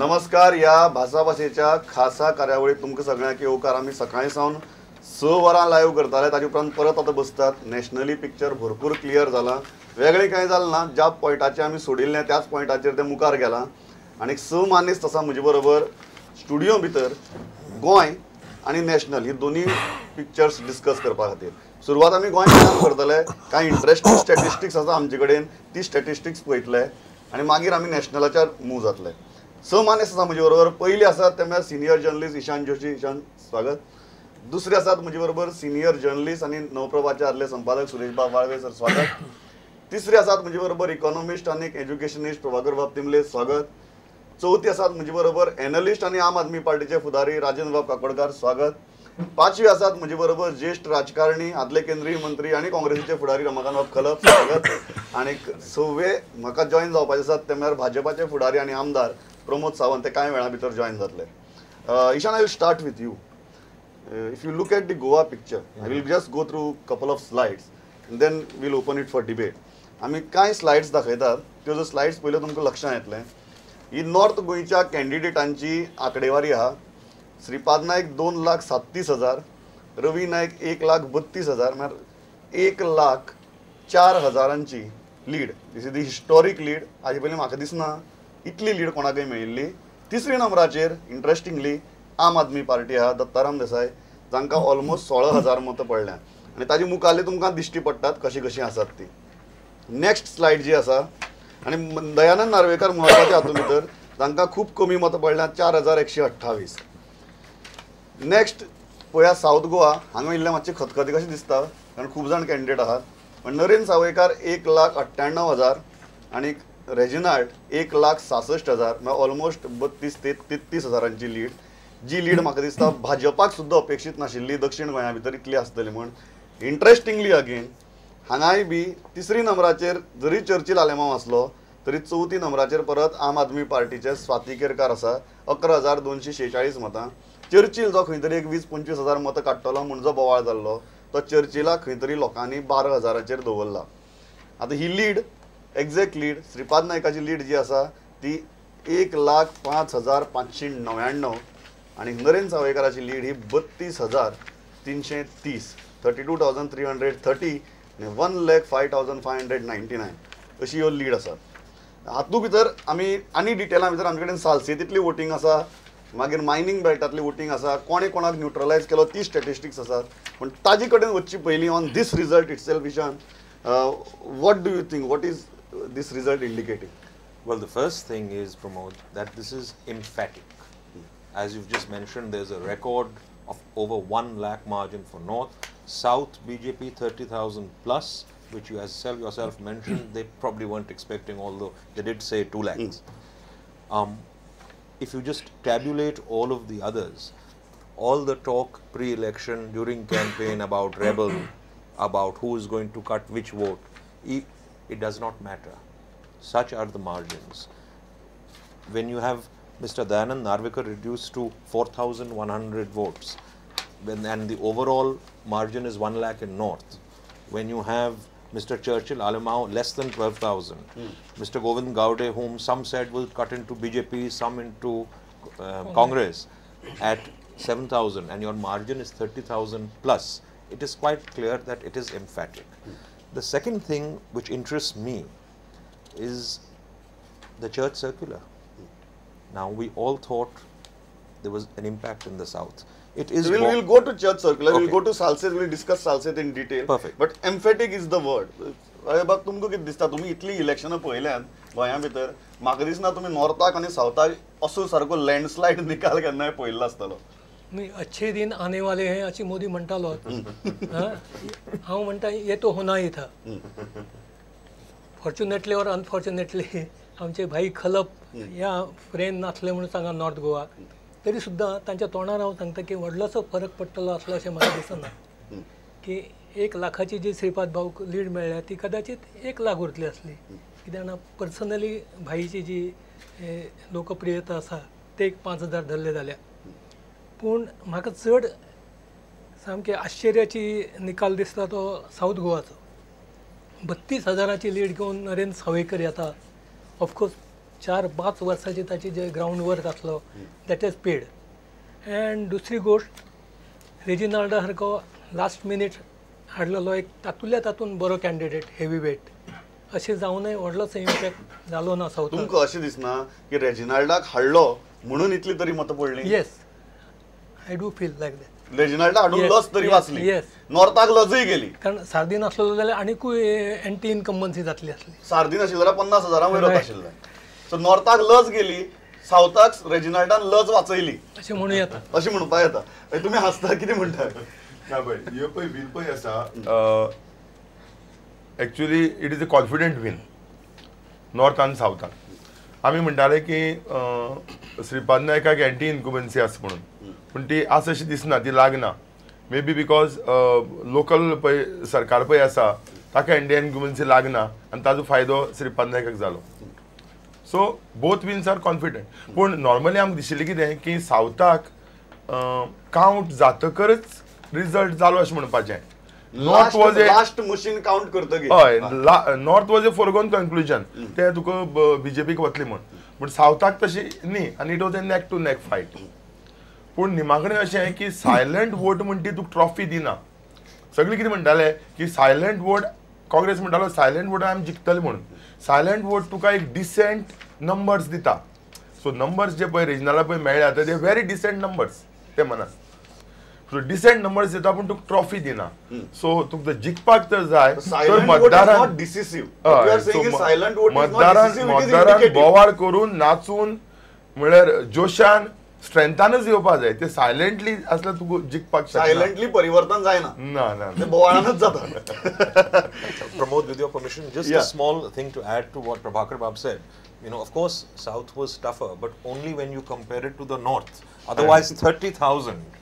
नमस्कार. या भासाभाशेच्या खासा कार्यावळीत तुमकां सगळ्यांक येवकार. आमी सकाळी सावन 6 वरां लायव्ह करताले, ताजे उपरांत परत आतां बसतात. नॅशनली पिक्चर भरपूर क्लियर जाला, वेगळें कांय जालें ना. ज्या पॉयंटाचेर आमी सोडिल्लें त्याच पॉयंटाचेर ते मुखार गेलां. आनी 6 मानेस्त आसा म्हजे बरोबर स्टुडियो भितर गोंय आनी नॅशनल ही दोनी पिक्चर्स डिस्कस करपा खातीर. सुरवात आमी गोंयच्यान करतले. कांय इंट्रस्टिंग स्टॅटिस्टिक्स आसा आमचे कडेन, ती स्टॅटिस्टिक्स पळयतले आनी मागीर आमी नॅशनलाचेर मूव जातले. 6 मानेस्त आसा म्हजे बरोबर. पयली आसात ते म्हळ्यार सिनियर जर्नलिस्ट ईशान जोशी. ईशान, स्वागत. दुसरे आसात म्हजे बरोबर सिनियर जर्नलिस्ट आनी नवप्रभाचे आदले संपादक सुरेश बाब वाळवे सर, स्वागत. तिसरे आसात म्हजे बरोबर इकॉनॉमिस्ट आनी एज्युकेशनिस्ट प्रभाकर बाब तिंबले, स्वागत. चौथी आसात म्हजे बरोबर एनालिस्ट आनी आम आदमी पार्टीचे फुडारी राजेंद्र बाब काकोडकार, स्वागत. पांचवी आसात म्हजे बरोबर ज्येष्ठ राजकारणी आदले केंद्रीय मंत्री आनी काँग्रेसीचे फुडारी रमाकांत बाब खलप, स्वागत. आनी सव्वे म्हाका जॉईन जावपाचे आसात ते म्हळ्यार भाजपाचे फुडारी आनी आमदार प्रमोद सावंत. ते कांय वेळा भितर जॉईन जातले. Ishan, I will start with you. If you look at the Goa picture, I will just go through couple of slides and then we'll open it for debate. आमी कांय स्लाइड्स दाखयतात, त्यो जर स्लाइड्स पयल्यो तुमकां लक्षांत येतलें. ही नॉर्थ गोंयच्या कॅन्डिडेटांची आंकडेवारी आहा. श्रीपाद नायक 2,37,000, रवी नायक 1,32,000, म्हळ्यार 1,04,000ची lead. This is the historic lead. हाजे पयलीं म्हाका दिसना इतली लीड कोणाकय मेळिल्ली. तिसरी नंबराचेर इंट्रस्टिंगली आम आदमी पार्टी आहा, दत्ताराम देसाय, जांकां ऑलमोस्ट 16,000 मतां पडल्या. आनी ताजी मुखाल्ली तुमकां दिश्टी पडटात कशी कशी आसात ती. नेक्स्ट स्लाइड जी आसा, आनी दयानंद नार्वेकर म्हत्वाचे हातूंत भितर, तांकां खूब कमी मतां पडल्यात, 4,128. नेक्स्ट पळया साऊथ गोवा. हांगा इल्लें मातशें खतखतें कशें दिसता, कारण खूब जाण कॅन्डिडेट आहात. पण नरेंद्र सावयकार 1,98,000 आनी रेजिनाल्ड 1,66,000, म्हळ्यार ऑलमोस्ट 32-33,000ची लीड. जी लीड म्हाका दिसता भाजपाक सुद्दां अपेक्षीत नाशिल्ली दक्षिण गोंया भितर इतली आसतली म्हण. इंट्रस्टिंगली अगेन हांगाय बी तिसरी नंबराचेर जरी चर्चिल आलेमांव आसलो तरी चवथी नंबराचेर परत आम आदमी पार्टीचे स्वाती केरकार आसा, 11,246 मतां. चर्चिल जो खंय तरी एक 20-25,000 मतां काडटलो म्हूण जो बोवाळ जाल्लो, तो चर्चिलाक खंय तरी लोकांनी 12,000चेर दवरला. आतां ही लीड, एक्झॅक्ट लीड, श्रीपाद नायकाची लीड जी आसा ती 1,05,599 आनी नरेंद्र सावयकाराची लीड ही 32,330, 32,330 आनी 1,05,599 अशी ह्यो लीड आसा. हातूंत भितर आमी आनी डिटेला भितर आमचे कडेन सालसेतीतली वोटींग आसा, मागीर मायनींग बेल्टांतली वोटींग आसा, कोणे कोणाक न्यूट्रलायज केलो ती स्टॅटिस्टिक्स आसात. पण ताजे कडेन वचची पयलीं on this result itself, Ishan, what do you think? What is this result indicating? Well, the first thing is, Pramod, that this is emphatic. As you've just mentioned, there's a record of over 1 lakh margin for North. South, BJP 30,000 plus, which you as yourself mentioned, they probably weren't expecting, although they did say 2 lakhs. If you just tabulate all of the others, all the talk pre-election, during campaign about rebel, about who is going to cut which vote, it does not matter. Such are the margins. When you have Mr. Dayanand Narvekar reduced to 4,100 votes, and the overall margin is 1 lakh in North, when you have Mr. Churchill Alamau less than 12,000, Mr. Govind Gaude, whom some said will cut into BJP, some into Congress, at 7,000, and your margin is 30,000 plus, it is quite clear that it is emphatic. The second thing which interests me is the church circular. Now, we all thought there was an impact in the South. It is. We'll go to church circular. Okay. We'll go to Salset. We'll discuss Salset in detail. Perfect. But emphatic is the word. बाब तुमकां कितें दिसता? तुमी इतली इलेक्शनां पळयल्यात गोंया भितर, म्हाका दिसना तुमी नॉर्थाक आनी सावथाक असो सारको लँडस्लायड निकाल केन्नाय पळयल्लो आसतलो. नहीं, अच्छे दिन आने वाले हैं अशी मोदी म्हणटालो. हांव म्हणटा ये तो होना ही था. फॉर्च्युनेटली और अनफॉर्च्युनेटली आमचे भाई खलप या फ्रेंड नासले म्हणून सांगा नॉर्थ गोवा, तरी सुद्दां तांच्या तोंडार हांव सांगता की व्हडलोसो फरक पडटलो असलो अशें म्हाका दिसना. की 1 लाखाची जी श्रीपाद भाऊक लीड मेळ्ळ्या ती कदाचित 1 लाख उरतली असली, कित्याक पर्सनली भाईची जी लोकप्रियता आसा ते 5,000 धरले जाल्या. पूण म्हाका चड सामकें आश्चर्याची निकाल दिसता तो साऊथ गोवाचो. 32,000ची लीड घेवन नरेंद्र सावयकर येता. ऑफकोर्स 4-5 वर्साची ताची जे ग्राउंड वर्क आसलो दॅट इज पेड. अँड दुसरी गोष्ट रेजिनाल्डा सारको लास्ट मिनीट हाडलेलो एक तातूंतल्या तातूंत बरो कॅन्डिडेट हेवी वेट अशें जावनय व्हडलोसो इम्पॅक्ट जालो ना सावथाक. तुमकां अशें दिसना की रेजिनाल्डाक हाडलो म्हणून इतली तरी मतां पडली? Yes, I do feel like that. रेजिनाल्डा हाडून Yes, लज तरी yes, वाचली, yes. नॉर्थाक लजय गेली. कारण सार्दीन आसलो जाल्यार आनीकूय एंटी इनकम्बन्सी जातली आसली. सार्दीन आशिल्लो जाल्यार 50,000 वयर Right. आशिल्लें. सो नॉर्थाक लज गेली, सावथाक रेजिनाल्डान लज वाचयली अशें म्हणूं येता. अशें म्हणपा येता. तुमी हांसता कितें म्हणटा? ना पळय ह्यो पळय वीन पळय आसा actually it is a confident win north आनी सावथाक. आमी म्हणटाले की श्रीपाद नायकाक एंटी इनकम्बन्सी आसा म्हणून, पूण ती आसा अशी दिसना, ती लागना. मे बी बिकॉज लोकल पळय सरकार पळय आसा ताका एंटी इनकम्बन्सी लागना आनी ताजो फायदो श्रीपाद नायकाक जालो. So both wins are confident. पूण नॉर्मली आमकां दिशिल्लें कितें की सावथाक कावंट जातकच रिजल्ट जालो अशें म्हणपाचें. North was a last machine count करतकीर हय North was a foregone conclusion ते तुका बीजेपीक वतली म्हण. पूण सावथाक तशी न्ही आनी it was a neck to neck fight. पूण निमागणें अशें की सायलंट वोट म्हणटा ती तुका ट्रॉफी दिना. सगळीं कितें म्हणटाले की सायलंट वोट, काँग्रेस म्हणटालो सायलंट वोट आमी जिखतले म्हणून. सायलंट वोट तुका एक डिसेंट नंबर्स दिता. सो नंबर्स जे पळय रिजनला पळय मेळ्ळे आतां ते व्हेरी डिसेंट नंबर्स ते मनान. सो डिसेंट नंबर्स दिता पूण तुका ट्रॉफी दिना. सो तुका जिखपाक तर जाय तर मतदारान मतदारान बोवाळ करून नाचून म्हळ्यार जोशान स्ट्रेंथानच येवपा जाय. ते सायलंटली आसल्यार तुका जिखपाक सायलंटली परिवर्तन जायना, ना ना ते बोवाळानच जाता. Pramod, with your permission, just a small thing to add to what Prabhakar Bab said. You know, of course, South was tougher, but only when you compare it to the North. Otherwise, 30,000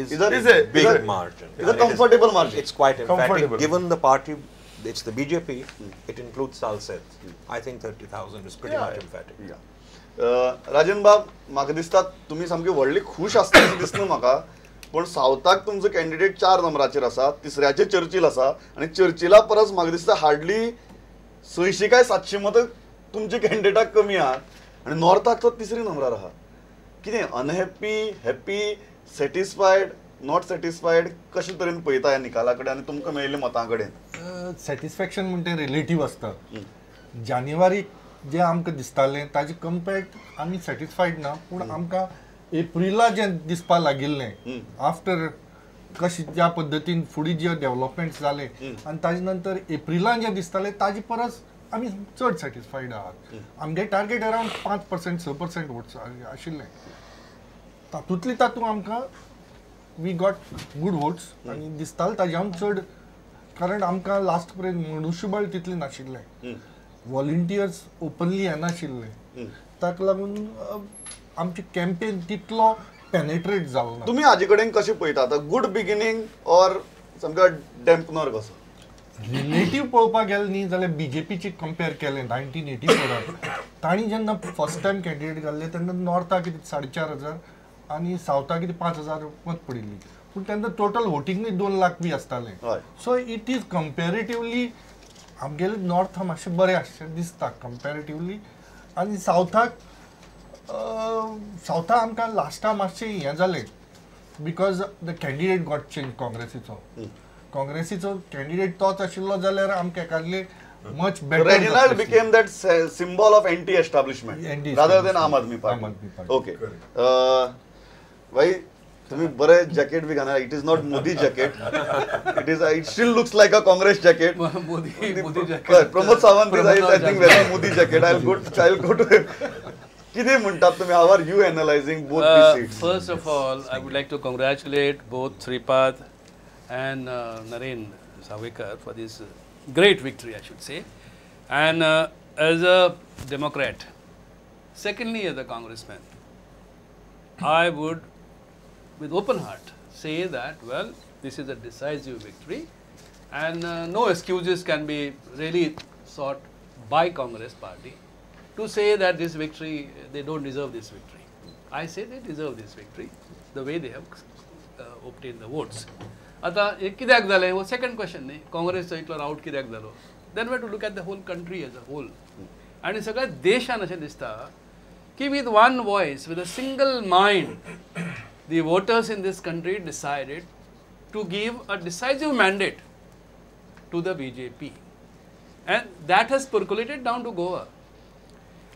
is a big margin. It's a comfortable margin. It's quite emphatic. Comfortable. Given the party, it's the BJP, it includes Salseth. I think 30,000 is pretty much emphatic. Rajan बाब, म्हाका दिसता तुमी सामके व्हडली खुश आसता अशें दिसना म्हाका. पूण सावथाक तुमचो कॅन्डिडेट 4 नंबराचेर आसा, तिसऱ्याचेर चर्चिल आसा आनी चर्चिला परस म्हाका दिसता हार्डली 600 काय 700 मतां तुमच्या कॅन्डिडेटाक कमी आहात आनी नॉर्थाक तो तिसऱ्या नंबरार आहा. कितें unhappy, happy, satisfied, not satisfied, कशे तरेन पळयता ह्या निकाला कडेन आनी तुमकां मेळिल्ल्या मतां कडेन? सॅटिस्फॅक्शन म्हणटा रिलेटीव आसता. जानेवारी जे आमकां दिसतालें ताजे कंपेर्ड आमी सॅटिस्फायड ना. पूण आमकां एप्रिला जें दिसपा लागिल्लें आफ्टर कशें ज्या पद्दतीन फुडें जे डेव्हलपमेंट जाले आनी ताजे नंतर एप्रिलान जें दिसतालें ताजे परस आमी चड सॅटिस्फायड आहात. आमगे टार्गेट अरावंड 5%, 6% वोट्स आशिल्लें. तातूंतली तातूंत आमकां वी गॉट गूड वोट्स आनी दिसतालें ताज्यान चड. कारण आमकां लास्ट पर्यंत मनुश्यबळ तितलें नाशिल्लें, व्हॉलंटियर्स ओपनली येनाशिल्ले, ताका लागून आमची कॅम्पेन तितलो पेनेट्रेट जालो ना. तुमी हाजे कडेन कशें पळयता? आतां गूड बिगिनींग ऑर सामको डॅम्पनर कसो? रिलेटीव पळोवपाक गेलें न्ही जाल्यार बीजेपीची कंपेर केलें 1984 तांणी जेन्ना फर्स्ट टायम कॅन्डिडेट घाल्ले तेन्ना नॉर्थाक कितें 4,500 आनी सावथाक कितें 5,000 मत पडिल्ली. पूण तेन्ना टोटल वोटिंगूय 2 लाख बी आसतालें. सो इट इज कंपेरेटिवली आमगेले नॉर्थ मातशें बरें अशें दिसता कंपेरेटिवली. आनी सावथाक आमकां लास्टा मातशें हें जालें because the candidate got change. काँग्रेसीचो कॅन्डिडेट तोच आशिल्लो जाल्यार आमकां एकादले much better. Reginald became that symbol of anti establishment rather than Aam Aadmi party. Okay भाई, तुम्ही बरे जॅकेट बी घालणार. It is not Modi jacket, it still looks like a Congress jacket. Pramod Sawant is I think very Modi jacket. I will go to किती म्हणतात तुम्ही? How are you analysing both these seats? First of all, I would like to congratulate both Sripad and Naren Savekar for this great victory, I should say. And as a Democrat, secondly as a congressman, I would with open heart say that, well, this is a decisive victory and no excuses can be really sought by Congress party to say that this victory, they don't deserve this victory. I say they deserve this victory, the way they have obtained the votes. आता हे कित्याक जालें हो second question न्ही. काँग्रेसचो इतलो रावट कित्याक जालो? Then we have to look at the whole country as a whole. आनी सगळ्या देशान अशें दिसता की with one voice, with a single mind, the voters in this country decided to give a decisive mandate to the BJP, and that has percolated down to Goa.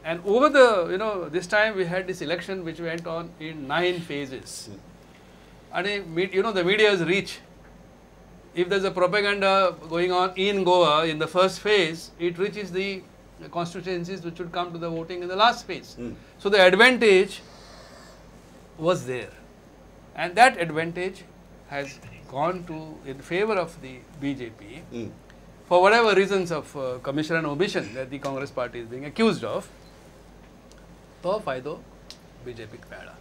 And over the, this time we had this election which went on in 9 phases. And the media's reach. If there's a propaganda going on in Goa in the first phase, it reaches the constituencies which would come to the voting in the last phase. So the advantage was there. And that advantage has gone in favor of the BJP for whatever reasons of commission and omission that the Congress party is being accused of. तो फायदो बीजेपीक मेळ्ळा.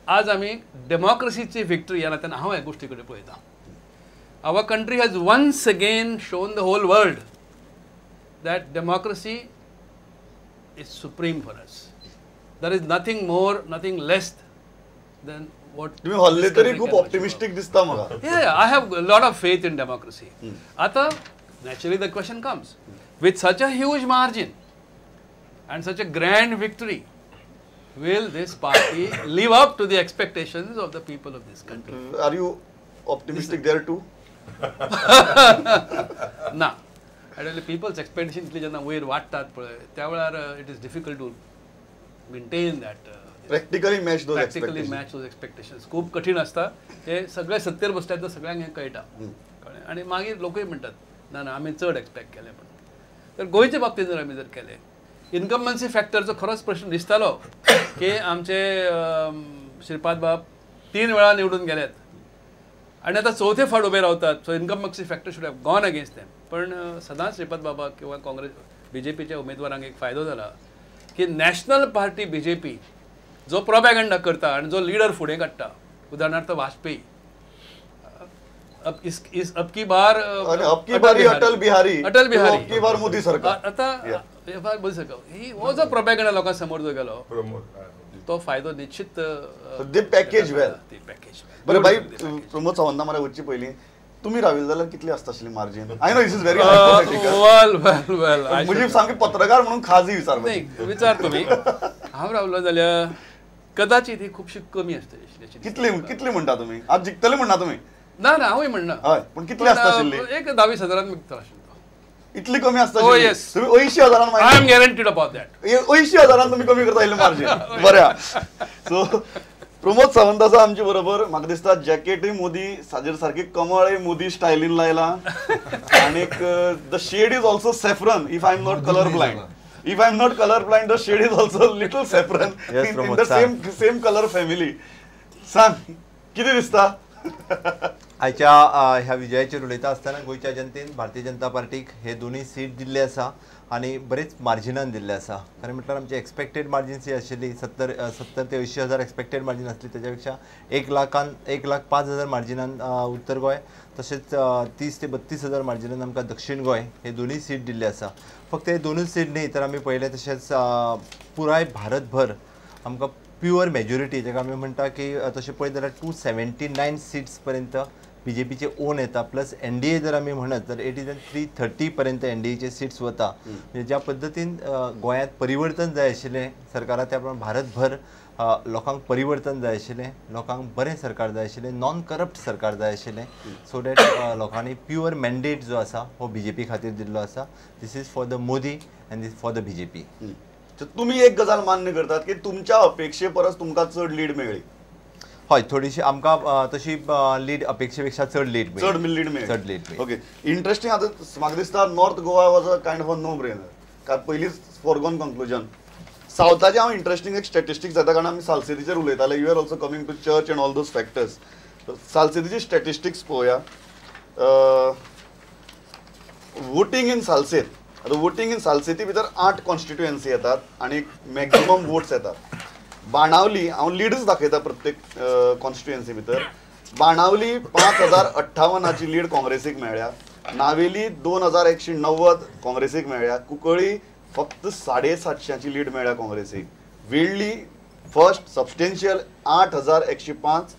आज आमी डेमोक्रेसीची victory ह्या नात्यान हांव ह्या गोष्टी कडेन पळयतां. Our country has once again shown the whole world that democracy is supreme for us. There is nothing more, nothing less than what. तुम्ही हल्ले तरी खूप ऑप्टिमिस्टिक दिसता मला. Yeah, I have a lot of faith in democracy. आता naturally the question comes, with such a huge margin and such a grand victory, will this party live up to the expectations of the people of this country? Are you optimistic there too? ना. Actually, people's expectations जेन्ना वयर वाडटात पळय त्या वेळार it is difficult to maintain that. Practically match those Practically expectations. match those expectations. खूप कठीण असता. हे सगळे सत्तेर बसतात तर सगळ्यांक हें कळटा. कळ्ळें. आनी मागीर लोकूय म्हणटात ना आमी चड एक्सपेक्ट केलें म्हणून. तर गोंयच्या बाबतींत जर आमी केलें, इनकम्बन्सी फॅक्टरचो खरोच प्रश्न दिसतालो की आमचे श्रीपाद बाब 3 वेळा निवडून गेल्यात आणि आता चौथे फावट उभे रावतात. So incumbency factor should have gone against them. पण सदांच श्रीपाद बाबाक किंवा काँग्रेस बीजेपीच्या उमेदवारांक एक फायदो जाला की नॅशनल पार्टी बीजेपी जो प्रोपॅगंडा करता आणि जो लिडर फुडें काडटा, उदाहरणार्थ वाजपेयी, अब की बार अटल बिहारी, अब की बार मोदी सरकार. आता मोदी सरकार हो जो प्रोपॅगंडा लोकां समोर जो गेलो तो फायदो निश्चित दे पॅकेज वेल. ते पॅकेज बरं भाई, प्रमोद सावंता मला वच्ची पयली तुम्ही राविल जाल्यार कितली आसता आशिल्ली margin? I know this is very well म्हणजे सामके पत्रकार म्हणून खाजी विचार तुम्ही. हांव रावलो जाल्यार कदाचित ही खूपशी कमी आसतली. कितली म्हणटा तुम्ही? आज जिखतले म्हणटा तुम्ही? ना हांवूय म्हणना. हय, पण कितली आसता आशिल्ली? एक 20,000 विकता आशिल्लो. इतली कमी आसता? Oh, yes. तुम्ही 80,000 I am guaranteed about that. 80,000 तुम्ही कमी करता आशिल्लें मार्जिन. बऱ्या. सो प्रमोद सावंत आसा आमचे बरोबर. म्हाका दिसता जॅकेटूय मोदी साजेर सारकी कमळय मोदी स्टायलीन लायला आणि the shade is also saffron if I am not colour blind. If I'm not colorblind, the shade is also little saffron in the same color family. सांग किती दिसता? आयच्या ह्या विजयाचेर उलयता आसतना गोंयच्या जनतेन भारतीय जनता पार्टीक हे दोनूय सीट दिल्ले आसा आनी बरेच मार्जिनान दिल्ले आसा. खरें म्हटल्यार आमची एक्सपेक्टेड मार्जिन्स ही आशिल्ली 70 ते 80,000 एक्सपेक्टेड मार्जिन आसली, तेज्या पेक्षा 1,05,000 मार्जिनान उत्तर गोंय, तशेंच 30 ते 32,000 मार्जिनान आमकां दक्षिण गोंय हे दोनूय सीट दिल्ले आसा. फक्त हे दोनूच सीट न्ही तर आमी पळयलें तशेंच पुराय भारतभर आमकां प्युअर मेजॉरिटी जेका आमी म्हणटा की तशें पळयत जाल्यार 279 सीट्स पर्यंत बीजेपीचे ओन येता. प्लस एनडीए जर आमी म्हणत तर 330 पर्यंत एनडीएचे सीट्स वता. म्हणजे ज्या पद्दतीन गोंयांत परिवर्तन जाय आशिल्लें सरकारा, त्या प्रमाणे भारतभर लोकांक परिवर्तन जाय आशिल्लें, लोकांक बरें सरकार जाय आशिल्लें, नॉन करप्ट सरकार जाय आशिल्लें. सो डॅट लोकांनी प्युअर मॅन्डेट जो आसा हो बीजेपी खातीर दिल्लो आसा. This is for the Modi and this for the BJP. तुम्ही एक गजाल मान्य करतात की तुमच्या अपेक्षे परस तुमकां चड लीड मेळ्ळी? हय, थोडीशी आमकां तशी लीड अपेक्षे पेक्षा चड लीड मेळ्ळी. Okay, interesting. आता म्हाका दिसता north Goa was a kind of a no brainer. कारण पयलींच फॉरगॉन कंक्लुजन. सावथाचे हांव इंटरेस्टिंग एक स्टॅटिस्टिक्स जाता कारण आमी सालसेतीचेर उलयताले. You are also coming to church and all those factors. सालसेतीची स्टॅटिस्टिक्स पळोवया. वोटींग इन सालसेत, आता वोटींग इन सालसेती भितर 8 कॉन्स्टिट्युएन्सी येतात आणि मॅक्झिमम वोट्स येतात. बाणावली हांव लीडच दाखयता प्रत्येक कॉन्स्टिट्युएन्सी भितर. बाणावली 5,058ची लीड काँग्रेसीक मेळ्ळ्या. नावेली 2,190 काँग्रेसीक मेळ्ळ्या. कुंकळी फक्त 750ची लीड मेळ्ळ्या काँग्रेसीक. वेळ्ळी फर्स्ट सबस्टेन्शियल 8,105